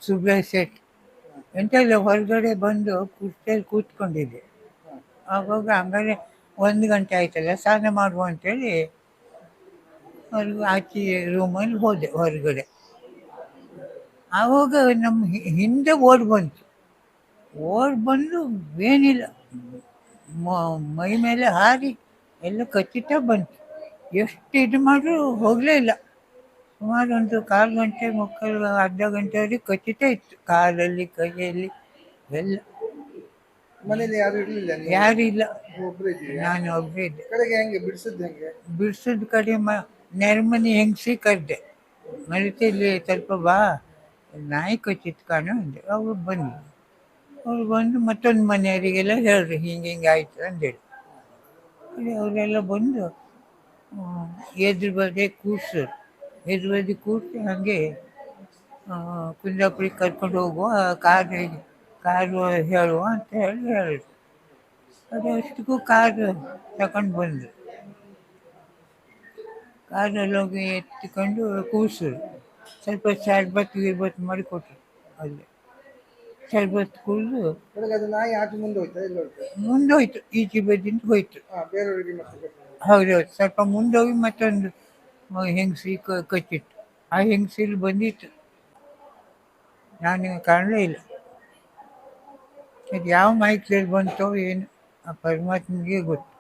Subrahmanya set ಎಂತ ಇಲ್ಲ, ಹೊರಗಡೆ ಬಂದು ಕುರ್ಚಿಯಲ್ಲಿ ಕೂತ್ಕೊಂಡಿದ್ದೆ. ಆವಾಗ ಹಂಗಾರೆ 1 ಗಂಟೆ ಆಯ್ತಲ್ಲ, ಸ್ನಾನ ಮಾಡುವ ಅಂತೇಳಿ ಹೊರಗೆ ಆಚೆ ರೂಮಲ್ಲಿ ಹೋದೆ ಹೊರಗಡೆ. ಆವಾಗ ನಮ್ಮ ಹಿಂದೆ ಓಡಿ ಬಂತು. ಓಡಿ ಬಂದು ಏನಿಲ್ಲ, ಮೈ ಮೇಲೆ ಹಾರಿ ಎಲ್ಲ ಕಚ್ಚುತ್ತಾ ಬಂತು. ಎಷ್ಟು ಇದು ಮಾಡಿದ್ರು ಹೋಗಲೇ ಇಲ್ಲ. ಸುಮಾರು ಒಂದು 1/4 ಗಂಟೆ, ಮುಕ್ಕಾಲು ಅರ್ಧ ಗಂಟೆವರೆಗೆ ಕಚ್ಚುತ್ತಾ ಇತ್ತು, ಕಾಲಲ್ಲಿ ಕೈಯಲ್ಲಿ ಎಲ್ಲ. ಮನೇಲಿ ಯಾರು ಇರ್ಲಿಲ್ಲ? ಯಾರು ಇಲ್ಲ, ಒಬ್ರು ಇದ್ದೀರಾ? ನಾನು ಒಬ್ಬರೇ ಇದ್ದೆ. ಕಡೆಗೆ ಹೆಂಗೆ ಬಿಡಿಸಿದ್ದು ಹೆಂಗೆ? ಬಿಡಿಸಿದ ಕಡೆ ನೆರಮನೆ ಹೆಂಗಸಿ ಕರೆದೆ, ಮರಿತೆ ಇಲ್ಲಿ ಸ್ವಲ್ಪ ಬಾ, ನಾಯಿ ಕಚ್ಚಿತ್ತು ಕಾಣು ಅಂದೆ. ಅವ್ರು ಬಂದರು. ಅವ್ರು ಬಂದು ಮತ್ತೊಂದು ಮನೆಯವರಿಗೆಲ್ಲ ಹೇಳಿದ್ರು, ಹಿಂಗೆ ಹಿಂಗೆ ಆಯಿತು ಅಂದೇಳಿ. ಅವರೆಲ್ಲ ಬಂದು ಎದುರು ಬದಿ ಕೂರ್ಸೋರು. ಎದುರು ಬದಿ ಕೂರಿಸಿ ಹಾಗೆ ಕುಂದಾಪುರಿಗೆ ಕರ್ಕೊಂಡು ಹೋಗುವ, ಕಾರು ಹೇಳುವ ಅಂತ ಹೇಳಿದ್ರು. ಅದು ಅಷ್ಟಕ್ಕೂ ಕಾರು ತಗೊಂಡು ಬಂದರು. ಕಾರಲ್ಲಿ ಹೋಗಿ ಎತ್ತಿಕೊಂಡು ಕೂರಿಸಿದ್ರು. ಸ್ವಲ್ಪ ಶರ್ಬತ್ ಗಿರ್ಬತ್ ಮಾಡಿಕೊಟ್ರು. ಅಲ್ಲಿ ಶರ್ಬತ್ ಕುಡಿದು ಕಡೆಗೆ ಅದು ನಾಯಿ ಆಚೆ ಮುಂದೆ ಹೋಯ್ತಾ? ಇಲ್ಲ ಮುಂದೋಯ್ತು, ಈಚೆ ಬದಿಯಿಂದ ಹೋಯ್ತು. ಬೇರೆಯವರಿಗೆ ಮತ್ತೆ ಹೌದೌದು, ಸ್ವಲ್ಪ ಮುಂದೋಗಿ ಮತ್ತೊಂದು ಹೆಂಗಸಿ ಕಚ್ಚಿತ್ತು. ಆ ಹೆಂಗಸಿಲಿ ಬಂದಿತ್ತು, ನನಗೆ ಕಾಣಲೇ ಇಲ್ಲ. ಅದು ಯಾವ ಮೈಕ್ಲಲ್ಲಿ ಬಂತೋ ಏನು, ಆ ಪರಮಾತ್ಮನಿಗೆ ಗೊತ್ತು.